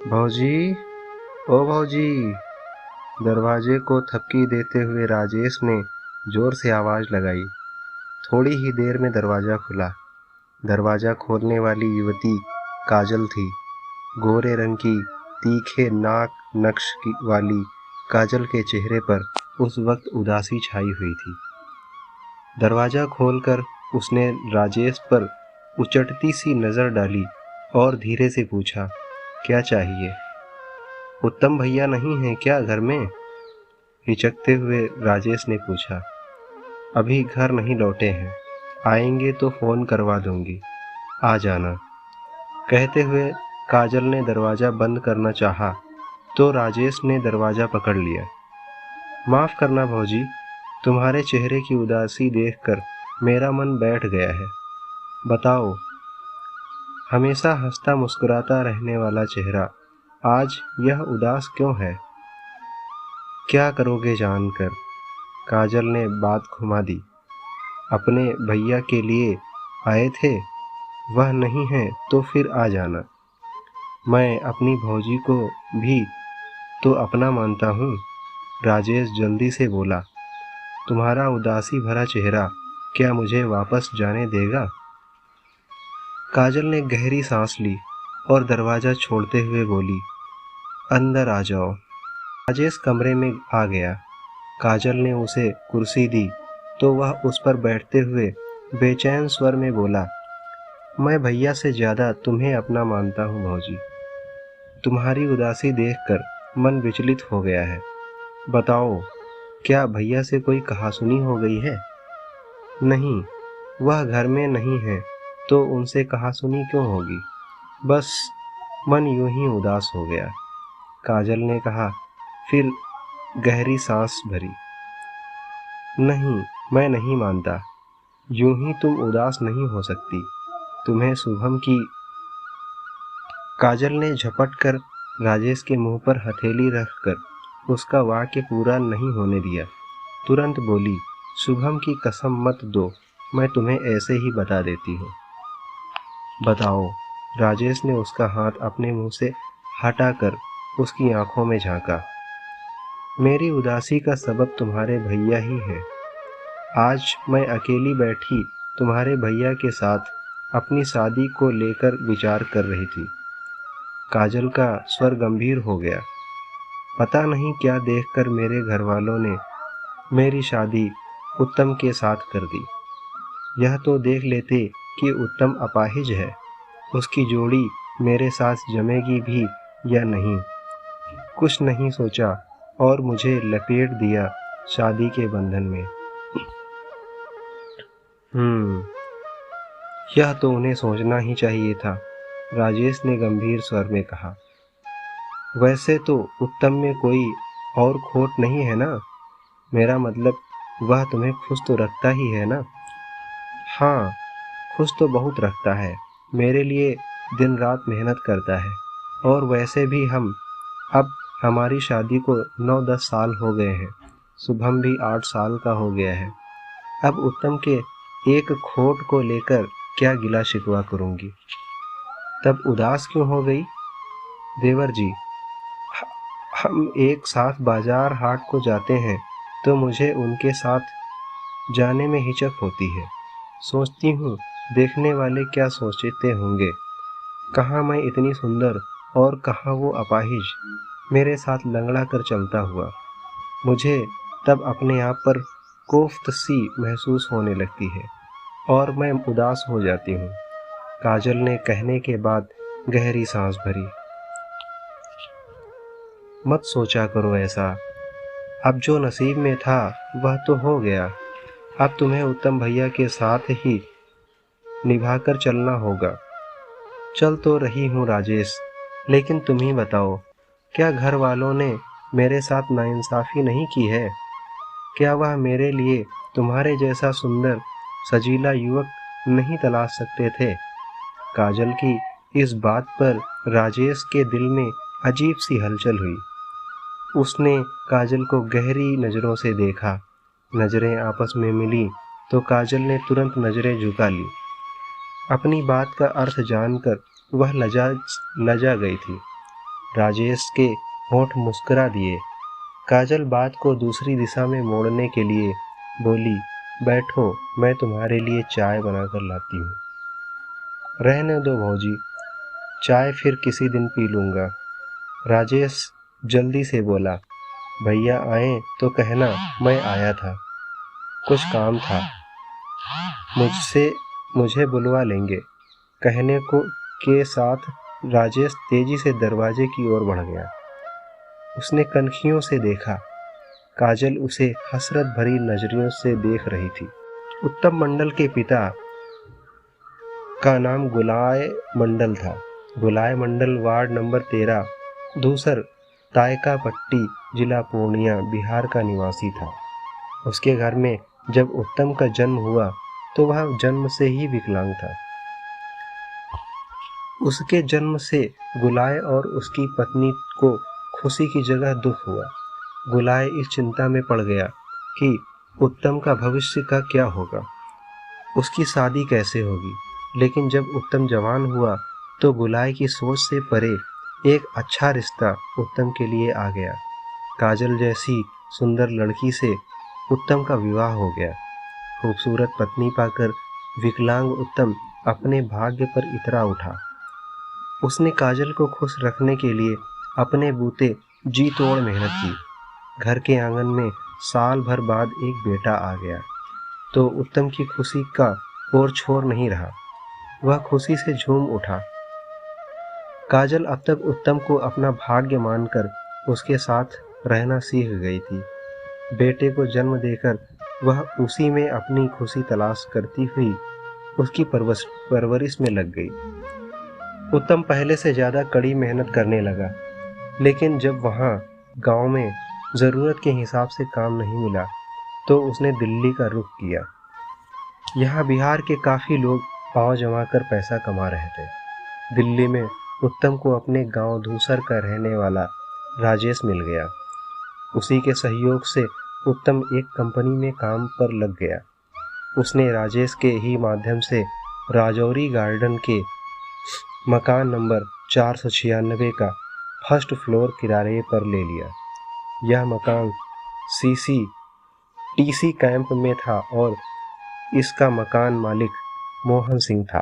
भौजी, ओ भौजी। दरवाजे को थपकी देते हुए राजेश ने जोर से आवाज लगाई। थोड़ी ही देर में दरवाजा खुला। दरवाजा खोलने वाली युवती काजल थी। गोरे रंग की तीखे नाक नक्श वाली काजल के चेहरे पर उस वक्त उदासी छाई हुई थी। दरवाजा खोलकर उसने राजेश पर उचटती सी नजर डाली और धीरे से पूछा, क्या चाहिए? उत्तम भैया नहीं है क्या घर में? हिचकते हुए राजेश ने पूछा। अभी घर नहीं लौटे हैं, आएंगे तो फोन करवा दूंगी, आ जाना। कहते हुए काजल ने दरवाजा बंद करना चाहा तो राजेश ने दरवाजा पकड़ लिया। माफ करना भौजी, तुम्हारे चेहरे की उदासी देखकर मेरा मन बैठ गया है। बताओ, हमेशा हंसता मुस्कुराता रहने वाला चेहरा आज यह उदास क्यों है? क्या करोगे जानकर? काजल ने बात घुमा दी। अपने भैया के लिए आए थे, वह नहीं है तो फिर आ जाना। मैं अपनी भौजी को भी तो अपना मानता हूँ। राजेश जल्दी से बोला। तुम्हारा उदासी भरा चेहरा क्या मुझे वापस जाने देगा? काजल ने गहरी सांस ली और दरवाजा छोड़ते हुए बोली, अंदर आ जाओ। राजेश कमरे में आ गया। काजल ने उसे कुर्सी दी तो वह उस पर बैठते हुए बेचैन स्वर में बोला, मैं भैया से ज्यादा तुम्हें अपना मानता हूँ भौजी। तुम्हारी उदासी देखकर मन विचलित हो गया है। बताओ, क्या भैया से कोई कहासुनी हो गई है? नहीं, वह घर में नहीं है तो उनसे कहासुनी क्यों होगी? बस मन यूं ही उदास हो गया। काजल ने कहा, फिर गहरी सांस भरी। नहीं, मैं नहीं मानता। यूं ही तुम उदास नहीं हो सकती। तुम्हें शुभम की। काजल ने झपट कर राजेश के मुंह पर हथेली रखकर उसका वाक्य पूरा नहीं होने दिया। तुरंत बोली, शुभम की कसम मत दो, मैं तुम्हें ऐसे ही बता देती हूँ। बताओ। राजेश ने उसका हाथ अपने मुंह से हटाकर उसकी आंखों में झांका। मेरी उदासी का सबब तुम्हारे भैया ही है। आज मैं अकेली बैठी तुम्हारे भैया के साथ अपनी शादी को लेकर विचार कर रही थी। काजल का स्वर गंभीर हो गया। पता नहीं क्या देखकर मेरे घर वालों ने मेरी शादी उत्तम के साथ कर दी। यह तो देख लेते कि उत्तम अपाहिज है, उसकी जोड़ी मेरे साथ जमेगी भी या नहीं। कुछ नहीं सोचा और मुझे लपेट दिया शादी के बंधन में। यह तो उन्हें सोचना ही चाहिए था, राजेश ने गंभीर स्वर में कहा। वैसे तो उत्तम में कोई और खोट नहीं है ना? मेरा मतलब वह तुम्हें खुश तो रखता ही है ना? हाँ, खुश तो बहुत रखता है। मेरे लिए दिन रात मेहनत करता है। और वैसे भी अब हमारी शादी को 9-10 साल हो गए हैं। शुभम भी 8 साल का हो गया है। अब उत्तम के एक खोट को लेकर क्या गिला शिकवा करूंगी? तब उदास क्यों हो गई? देवर जी, हम एक साथ बाजार हाट को जाते हैं तो मुझे उनके साथ जाने में हिचक होती है। सोचती हूँ देखने वाले क्या सोचते होंगे। कहाँ मैं इतनी सुंदर और कहाँ वो अपाहिज मेरे साथ लंगड़ा कर चलता हुआ। मुझे तब अपने आप पर कोफ्त सी महसूस होने लगती है और मैं उदास हो जाती हूँ। काजल ने कहने के बाद गहरी सांस भरी। मत सोचा करो ऐसा। अब जो नसीब में था वह तो हो गया। अब तुम्हें उत्तम भैया के साथ ही निभाकर चलना होगा। चल तो रही हूँ राजेश, लेकिन तुम ही बताओ, क्या घर वालों ने मेरे साथ नाइंसाफी नहीं की है? क्या वह मेरे लिए तुम्हारे जैसा सुंदर सजीला युवक नहीं तलाश सकते थे? काजल की इस बात पर राजेश के दिल में अजीब सी हलचल हुई। उसने काजल को गहरी नजरों से देखा। नजरें आपस में मिली तो काजल ने तुरंत नजरें झुका ली। अपनी बात का अर्थ जानकर वह लजा गई थी। राजेश के होंठ मुस्कुरा दिए। काजल बात को दूसरी दिशा में मोड़ने के लिए बोली, बैठो, मैं तुम्हारे लिए चाय बनाकर लाती हूँ। रहने दो भौजी, चाय फिर किसी दिन पी लूँगा। राजेश जल्दी से बोला, भैया आए तो कहना मैं आया था, कुछ काम था, मुझे बुलवा लेंगे। कहने को के साथ राजेश तेजी से दरवाजे की ओर बढ़ गया। उसने कनखियों से देखा। काजल उसे हसरत भरी नजरों से देख रही थी। उत्तम मंडल के पिता का नाम गुलाय मंडल था। गुलाय मंडल वार्ड नंबर 13 दूसर तायकापट्टी जिला पूर्णिया बिहार का निवासी था। उसके घर में जब उत्तम का जन्म हुआ तो वह जन्म से ही विकलांग था। उसके जन्म से गुलाय और उसकी पत्नी को खुशी की जगह दुख हुआ। गुलाय इस चिंता में पड़ गया कि उत्तम का भविष्य का क्या होगा, उसकी शादी कैसे होगी। लेकिन जब उत्तम जवान हुआ तो गुलाय की सोच से परे एक अच्छा रिश्ता उत्तम के लिए आ गया। काजल जैसी सुंदर लड़की से उत्तम का विवाह हो गया। खूबसूरत पत्नी पाकर विकलांग उत्तम अपने भाग्य पर इतरा उठा। उसने काजल को खुश रखने के लिए अपने बूते जी तोड़ मेहनत की। घर के आंगन में साल भर बाद एक बेटा आ गया तो उत्तम की खुशी का और छोर नहीं रहा। वह खुशी से झूम उठा। काजल अब तक उत्तम को अपना भाग्य मानकर उसके साथ रहना सीख गई थी। बेटे को जन्म देकर वह उसी में अपनी खुशी तलाश करती हुई उसकी परवरिश में लग गई। उत्तम पहले से ज़्यादा कड़ी मेहनत करने लगा, लेकिन जब वहाँ गांव में ज़रूरत के हिसाब से काम नहीं मिला तो उसने दिल्ली का रुख किया। यहाँ बिहार के काफ़ी लोग पाँव जमाकर पैसा कमा रहे थे। दिल्ली में उत्तम को अपने गांव धूसर का रहने वाला राजेश मिल गया। उसी के सहयोग से उत्तम एक कंपनी में काम पर लग गया। उसने राजेश के ही माध्यम से राजौरी गार्डन के मकान नंबर 496 का फर्स्ट फ्लोर किराए पर ले लिया। यह मकान टीसी कैंप में था और इसका मकान मालिक मोहन सिंह था।